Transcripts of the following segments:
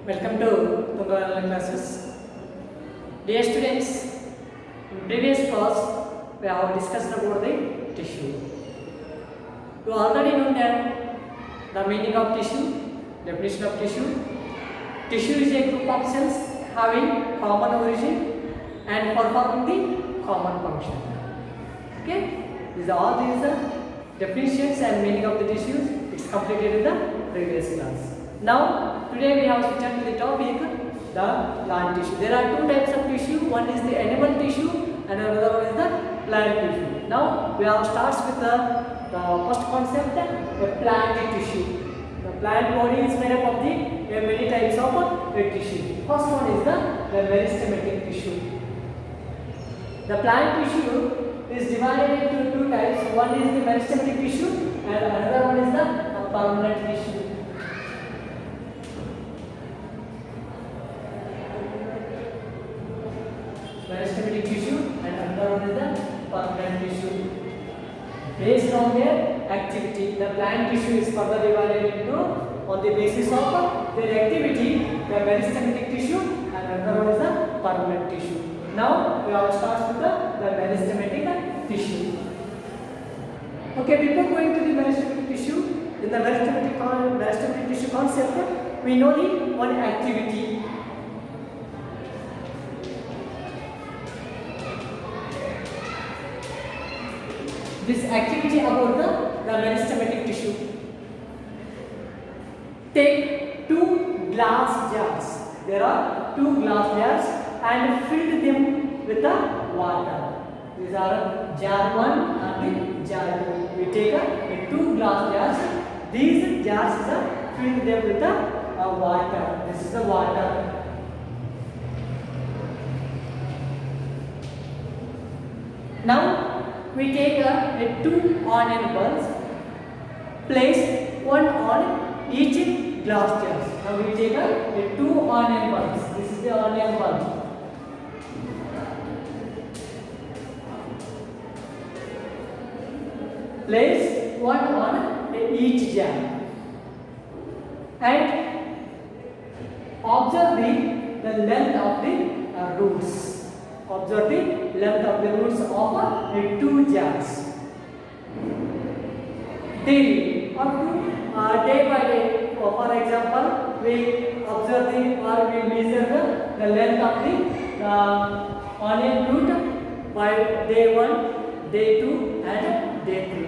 Welcome to Tunga classes. Dear students, in previous class we have discussed about the tissue. You already know that the meaning of tissue, definition of tissue. Tissue is a group of cells having common origin and performing the common function. Okay, these are all these definitions and meaning of the tissues. It's completed in the previous class. Now today we have returned to the topic, the plant tissue. There are two types of tissue. One is the animal tissue and another one is the plant tissue. Now we have starts with the first concept, the plant tissue. The plant body is made up of the many types of tissue. First one is the meristematic tissue. The plant tissue is divided into two types. One is the meristematic tissue and another one is the permanent tissue. Meristematic tissue and another one is the permanent tissue. Based on their activity, the plant tissue is further divided into on the basis of their activity, the meristematic tissue and another one is the permanent tissue. Now we will start with the meristematic tissue. Okay, before going to the meristematic tissue, in the meristematic tissue concept, we know the one activity. This activity about the meristematic tissue. Take two glass jars. There are two glass jars and fill them with the water. These are jar 1 and the jar 2. We take two glass jars. These jars fill them with the water. This is the water. Now we take two onion bulbs, place one on each glass jars. Now we take two onion bulbs. This is the onion bulb. Place one on each jar and observe the length of the roots. Observe the length of the roots of two jars. Daily or day by day. For example, we observe we measure the length of the onion root by day 1, day 2 and day 3.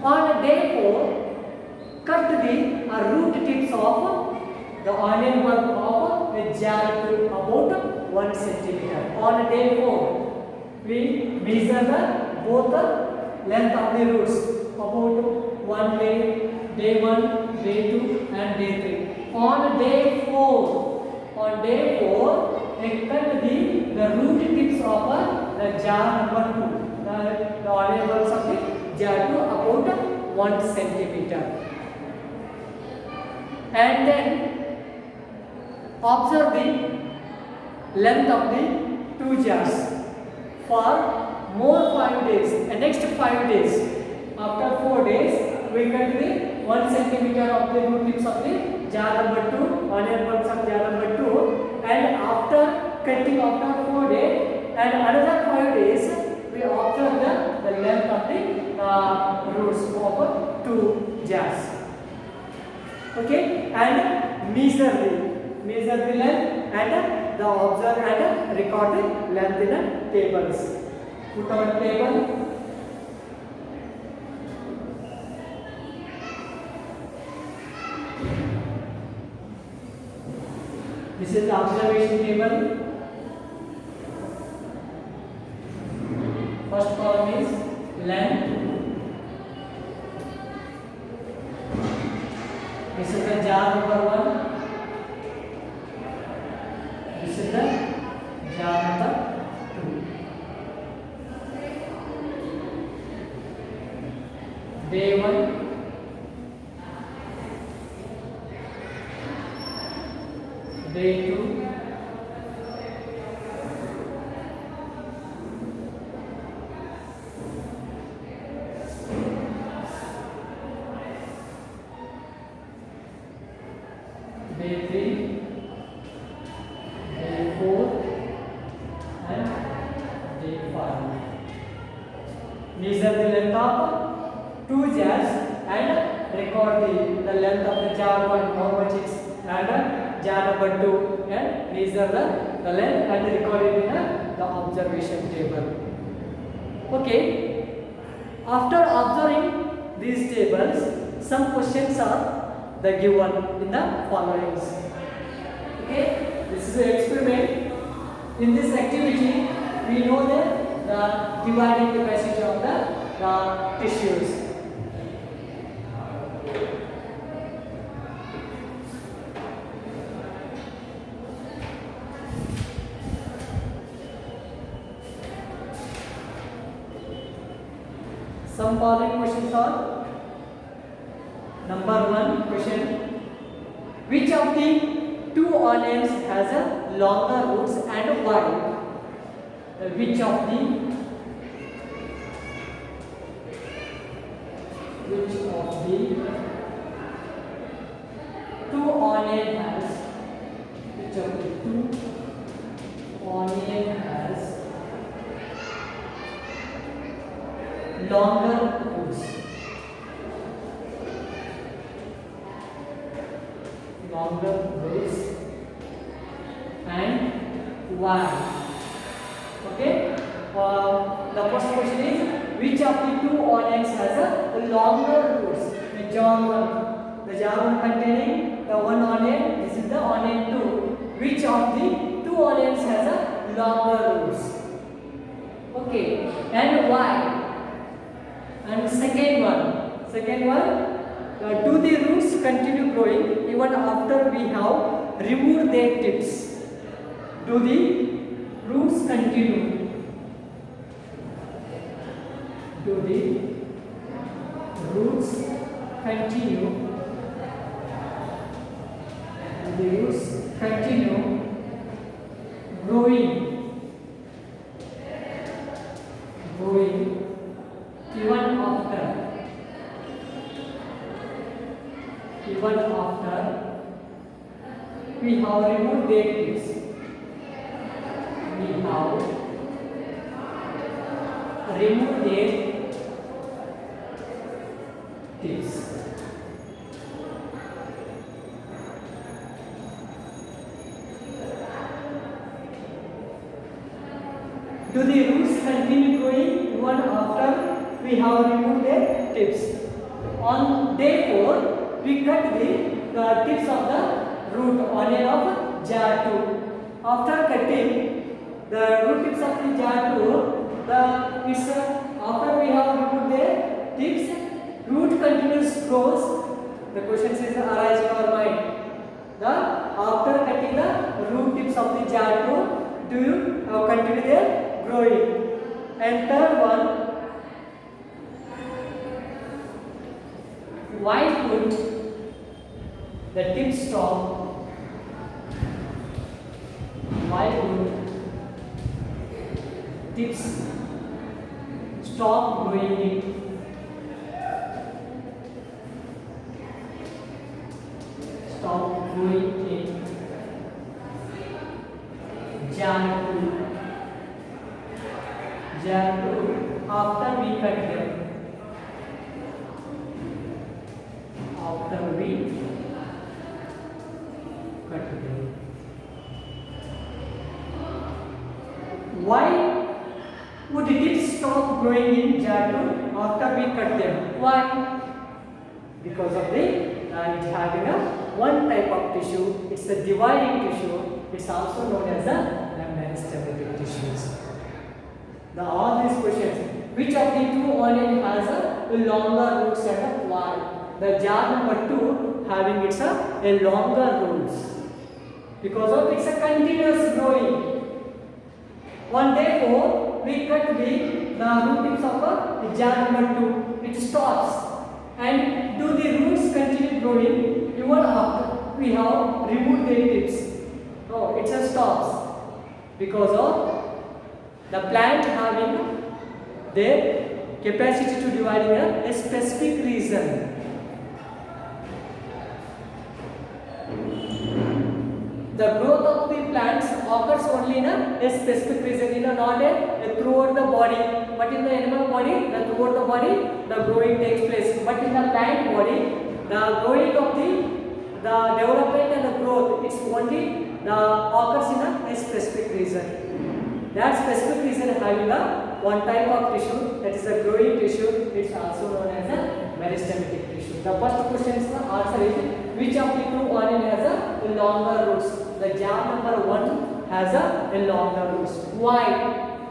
On day 4, cut the root tips of the onion bulb of a jar to about 1 centimeter. On day 4, we measure both the length of the roots about 1 day 1, day 2 and day 3. On day 4, we cut the root tips of the jar number 2. The onion bulbs of the jar 2 about 1 centimeter. And then observe the length of the two jars for more 5 days. The next 5 days, after 4 days, we cut the 1 centimeter of the root tips of the jar number 2, onion bulbs of jar number 2, and after cutting after 4 days and another 5 days, we observe the length of the roots of two jars. Okay, and measure the length and the observe and record the length in the tables. Put on table. This is the observation table. First column is length. This is the jar number 1. This is the jar number 2. Day 1. Day 2. Day 3. use as and record the length of the jar 1, how much is, and jar number 2, and these are the length and record it in the observation table. Okay, after observing these tables, some questions are the given in the followings. Okay, this is an experiment. In this activity, we know that the dividing capacity of the tissues. Some following questions are: number 1 question, which of the two onions has a longer roots and why? Which of the two onion has longer roots? And why? Okay. The first question is, which of the two onions has a longer roots? The jar 1 containing the one onion. This is the onion 2. Which of the two onions has a longer roots? Okay. And why? And second one, do the roots continue growing even after we have removed their tips? Do the roots continue? Do the roots continue growing even after we have removed their tips? Remove their tips. Do the roots continue growing even after we have removed their tips? On day 4, we cut the tips of the root onion of jar 2. After cutting the root tips of the jar 2, after we have removed their tips, root continues grows. The question is arising in our mind. After cutting the root tips of the jar 2, do you continue their growing? And third one, why would the tips stop? Why would tips stop growing in jar 2 after we cut them? Why would it stop growing in jar 2 after we cut them? Why? Because of it having one type of tissue. It's a dividing tissue. It's also known as the lamellary tissues. All these questions: which of the two onion has a longer roots and why? The jar number 2 having a longer roots because of it's a continuous growing. On day 4, we cut the root tips of jar number 2. It stops. And do the roots continue growing even after we have removed the tips? No, it just stops because of the plant having their capacity to divide in a specific region. The growth of the plants occurs only in a specific region, not throughout the body, but in the animal body, throughout the body, the growing takes place. But in the plant body, the growing of the development and the growth, it's only the occurs in a specific region. That specific region having a one type of tissue, that is a growing tissue. It's also known as a meristematic tissue. The first question is the answer is which of the two organ has a longer roots? The jar number 1 has a longer roots. Why?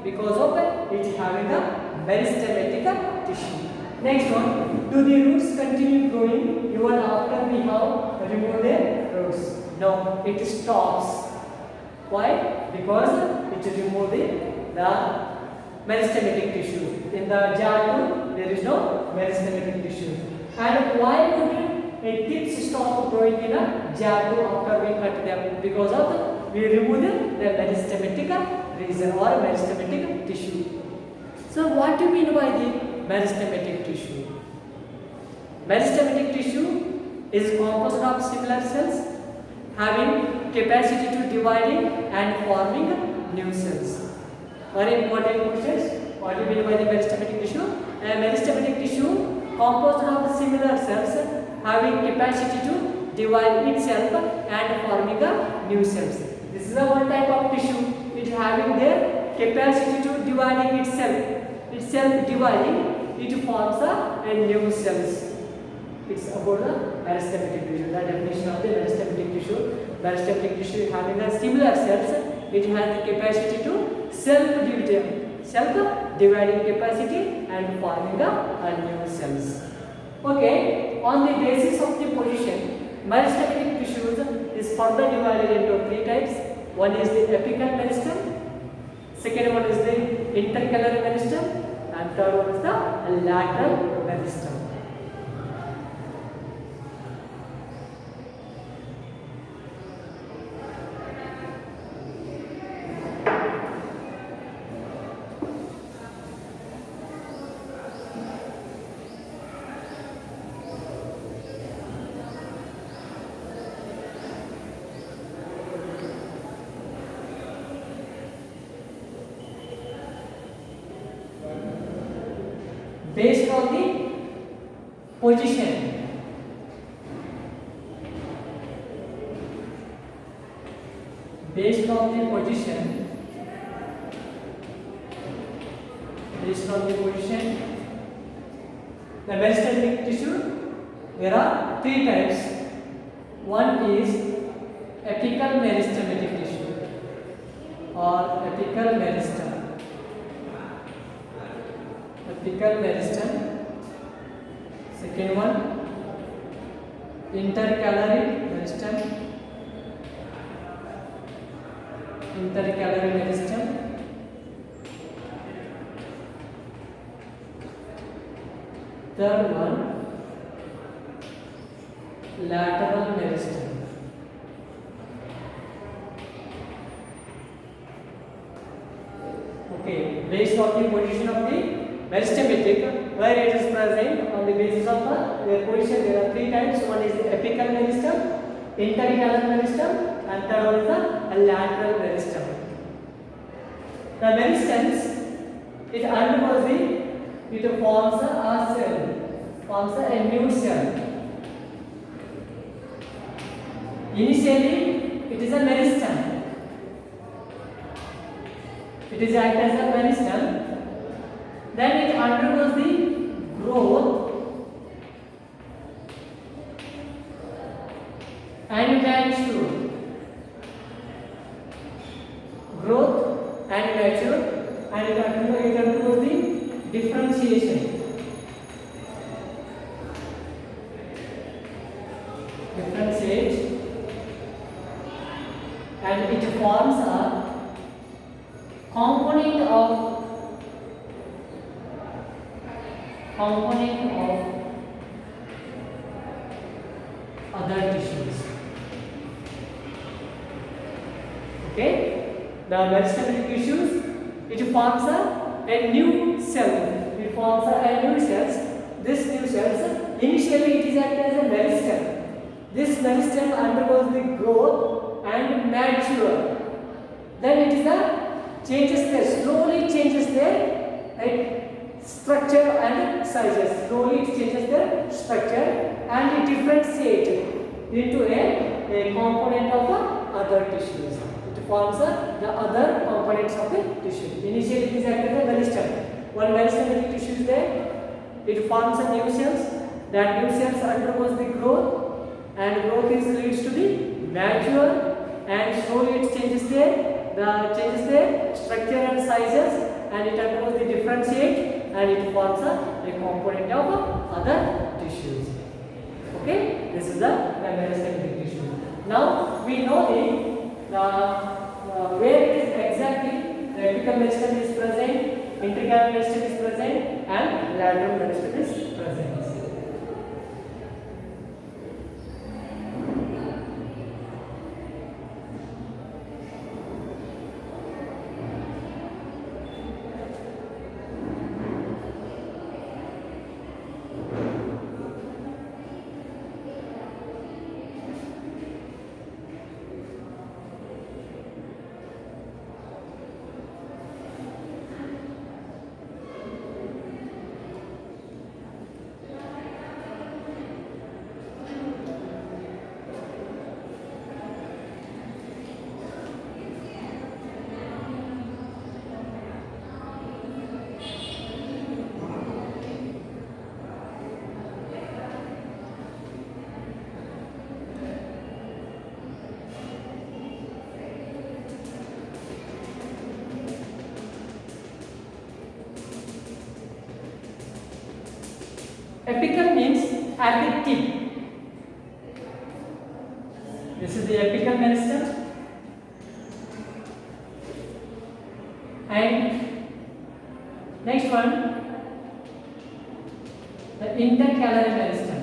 Because of it having a meristematic tissue. Next one, do the roots continue growing even after we have removed the roots? No, it stops. Why? Because it removed the meristematic tissue. In the jar 2, there is no meristematic tissue. And why would a tips stop growing in a jar 2 after we cut them? Because of we remove the meristematic region or meristematic tissue. So what do you mean by the meristematic tissue? Meristematic tissue is composed of similar cells having capacity to dividing and forming new cells. Very important questions. What do you mean by the meristematic tissue? A meristematic tissue composed of similar cells having capacity to divide itself and forming a new cells. This is a one type of tissue. It having their capacity to dividing itself. Itself dividing, it forms a new cells. It's about the meristematic tissue. The definition of the meristematic tissue. Meristematic tissue having a similar cells. It has the capacity to self-dividing capacity and forming a new cells. Okay, on the basis of the position, meristematic tissues is further divided into 3 types. One is the apical meristem, second one is the intercalary meristem, and third one is the lateral meristem. Based on the position, based on the position, the meristematic tissue, there are 3 types. One is apical meristematic tissue or apical meristem. Apical meristem. Second one, intercalary meristem. Intercalary meristem. Third one, lateral meristem. Okay, based on the position of the meristematic, where it is present on the basis of the position, there are 3 types. One is the apical meristem, intercalary meristem, and third one is the lateral meristem. The meristems, it undergoes it forms a cell, forms a new cell. Initially, it is a meristem. It is act as a meristem. Then it undergoes the growth and mature. Growth and mature, and it undergoes the differentiation. Differentiate, and it forms a component of other tissues. Okay, the meristematic tissues, it forms a new cell. It forms a new cells. This new cells, initially it is acted as a meristem. This meristem undergoes the growth and mature. Then it is a slowly changes their structure and sizes. Slowly it changes their differentiate into a component of other tissues. It forms the other components of the tissue. Initially it is acted as a meristem. One meristematic tissue is there. It forms a new cells. That new cells undergoes the growth, and growth leads to the mature, and slowly it changes their structure and sizes, and it undergoes the differentiate, and it forms a component of other tissues. Okay, this is the meristematic tissue. Now we know the where it is exactly the apical meristem is present, intercalated meristem is present, and lateral meristem is present. Apical means at the tip. This is the apical meristem, and next one, the intercalary meristem.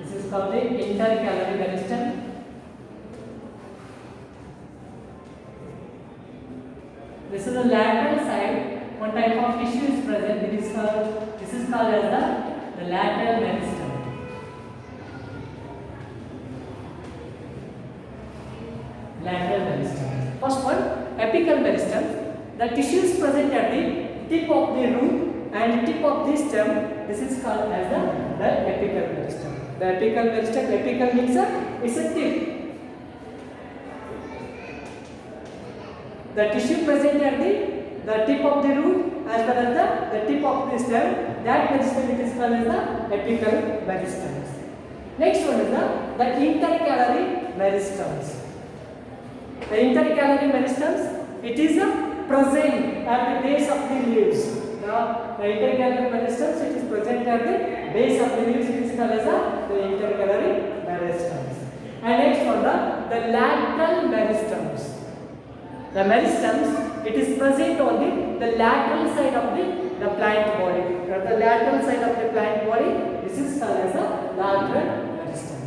This is called the intercalary meristem. This is the lateral side. One type of tissue is present. This is called as the lateral meristem. Lateral meristem. First one, apical meristem. The tissue is present at the tip of the root and tip of the stem. This is called as the apical meristem. The apical meristem. Apical means it's a tip. The tissue present at the tip of the root as well as the tip of the stem, that meristem it is called as the apical meristems. Next one is the intercalary meristems. The intercalary meristems, it is present at the base of the leaves. The intercalary meristems, it is present at the base of the leaves, it is called as the intercalary meristems. And next one, the lateral meristems. The meristems, it is present on the lateral side of the plant body. At the lateral side of the plant body, this is called as a lateral meristem.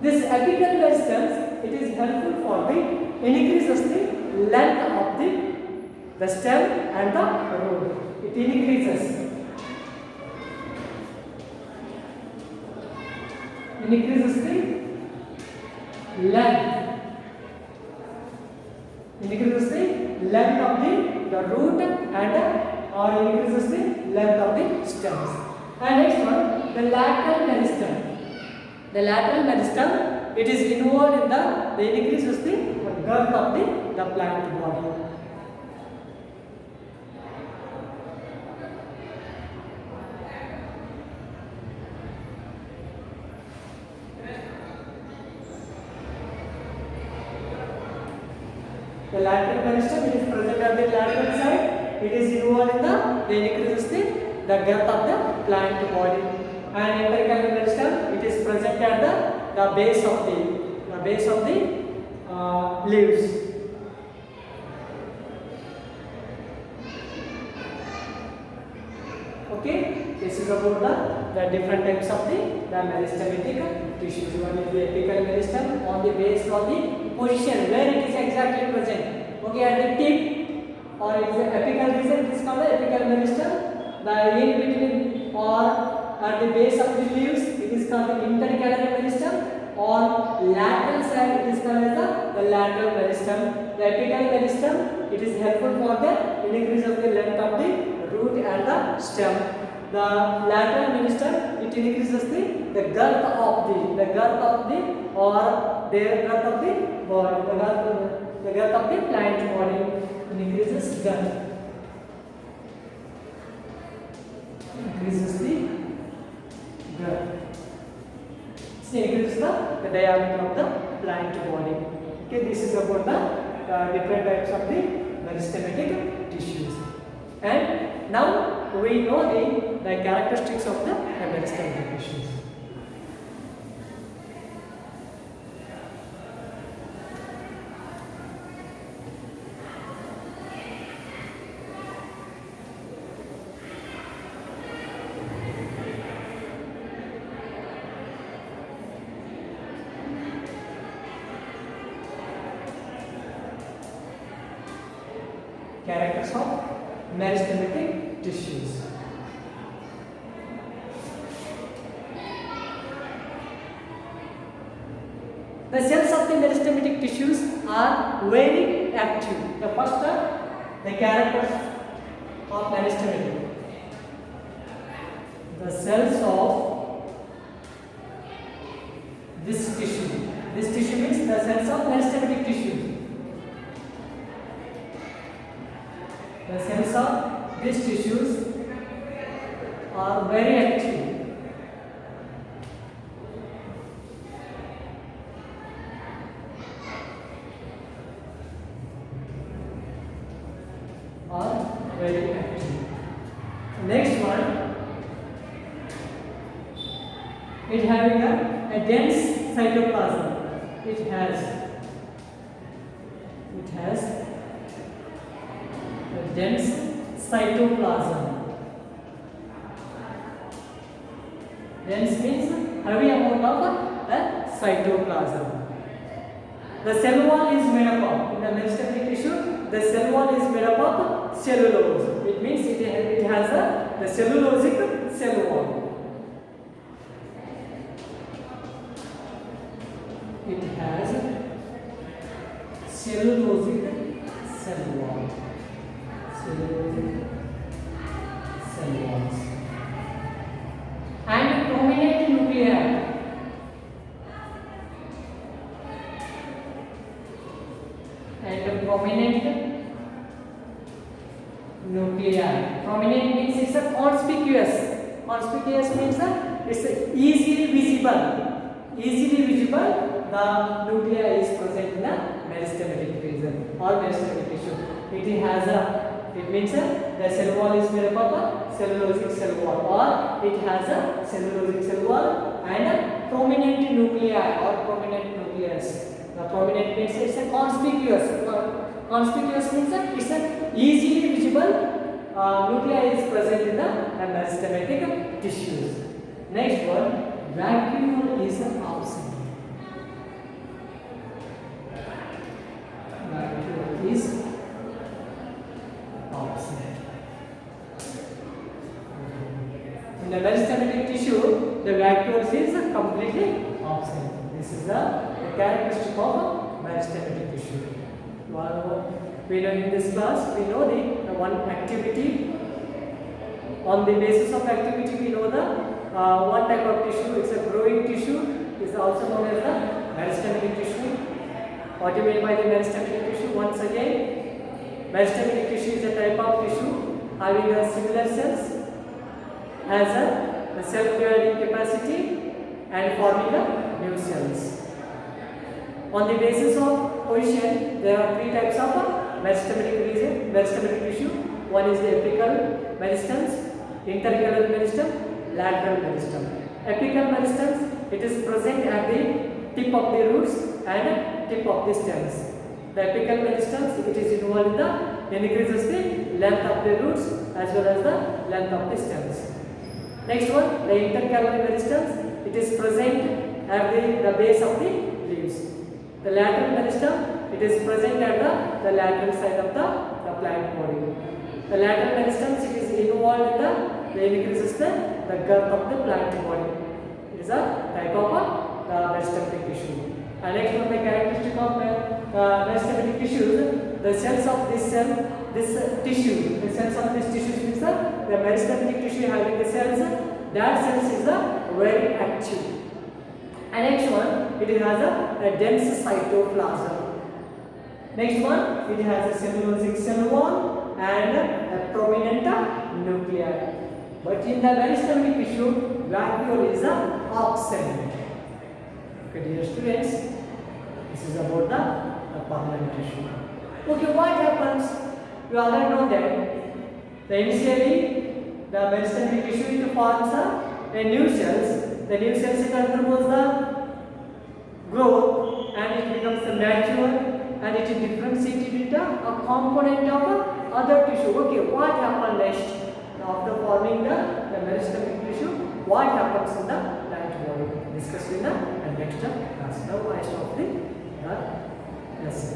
This apical meristems, it is helpful for the increases the length of the stem and the root. It increases the length. Increases the length of the root and or increases the length of the stems. And next one, the lateral meristem. The lateral meristem, it is involved in the increases the girth of the plant body. The lateral meristem, it is present at the lateral side. It is involved in the increases the girth of the plant body. And intercalary meristem, it is present at the base of the leaves. Okay, this is about the different types of the meristematic tissues. One is the apical meristem on the base of the position where it is exactly present. Okay, at the tip or it is the apical region, it is called the apical meristem. The in between or at the base of the leaves, it is called the intercalary meristem. On lateral side, it is called as the lateral meristem. The apical meristem, it is helpful for the increase of the length of the root and the stem. the lateral meristem, it increases the girth of the or the girth of the body, the girth of the plant body increases girth. Increases the girth. So increases the diameter of the plant body. Okay, this is about the different types of the meristematic tissues. And now we know the characteristics of the meristematic tissues. Characters of meristematic tissues. The cells of the meristematic tissues are very active. The first the characters of meristematic. The cells of this tissue. This tissue means the cells of meristematic tissue. The cells of these tissues are very active. Next one, it having a dense cytoplasm. It has a dense cytoplasm. Dense means heavy amount of cytoplasm. The cell wall is made up of, in the meristematic tissue, the cell wall is made up of cellulose. It means it has the cellulosic cell wall. It has cellulosic cell wall. Cellulosic cell walls. And prominent nuclei. Prominent nuclei. Prominent means it's a conspicuous. Conspicuous means it's easily visible. Easily visible, the nuclei is present in the meristematic region or meristematic tissue. It means the cell wall is made up of a cellulosic cell wall, or it has a cellulosic cell wall and a prominent nuclei or prominent nucleus. The prominent means it's a conspicuous. Conspicuous means it's a easily visible nuclei is present in the meristematic tissues. Next one, vacuole is absent. Vacuole is absent. In the meristematic tissue, the vacuole is completely absent. This is the characteristic of meristematic tissue. We know in this class, we know the one activity. On the basis of activity, we know the one type of tissue. It's a growing tissue. It's also known as the meristematic tissue. What do you mean by the meristematic tissue? Once again, meristematic tissue is a type of tissue having a similar cells, has a self-dividing capacity and forming a new cells. On the basis of position, there are three types of meristematic tissue. One is the apical meristums, intercalary meristem, lateral meristem. Apical meristums, it is present at the tip of the roots and tip of the stems. The apical meristums, it is involved in increases the length of the roots as well as the length of the stems. Next one, the intercalary meristums, it is present at the base of the leaves. The lateral meristem, it is present at the lateral side of the plant body. The lateral meristums, it is involved in the increases the girth of the plant body. It is a type of meristematic tissue. And next one, the characteristic of meristematic tissues, the cells of this tissue, the cells of this tissue means the meristematic tissue having the cells, that cells is very active. And next one, it has a dense cytoplasm. Next one, it has a cellulosic cell wall and a prominent nuclei. But in the meristematic tissue, vacuole is absent. Okay, dear students, this is about the permanent tissue. Okay, what happens? You already know that initially the meristematic tissue it forms a new cells. The new cells contributes the growth and it becomes a mature and it is differentiated into a component of other tissue. Okay, what happens next? After forming the meristematic tissue, what happens in the plant body? Discussed in the next class. Now I stop the lesson.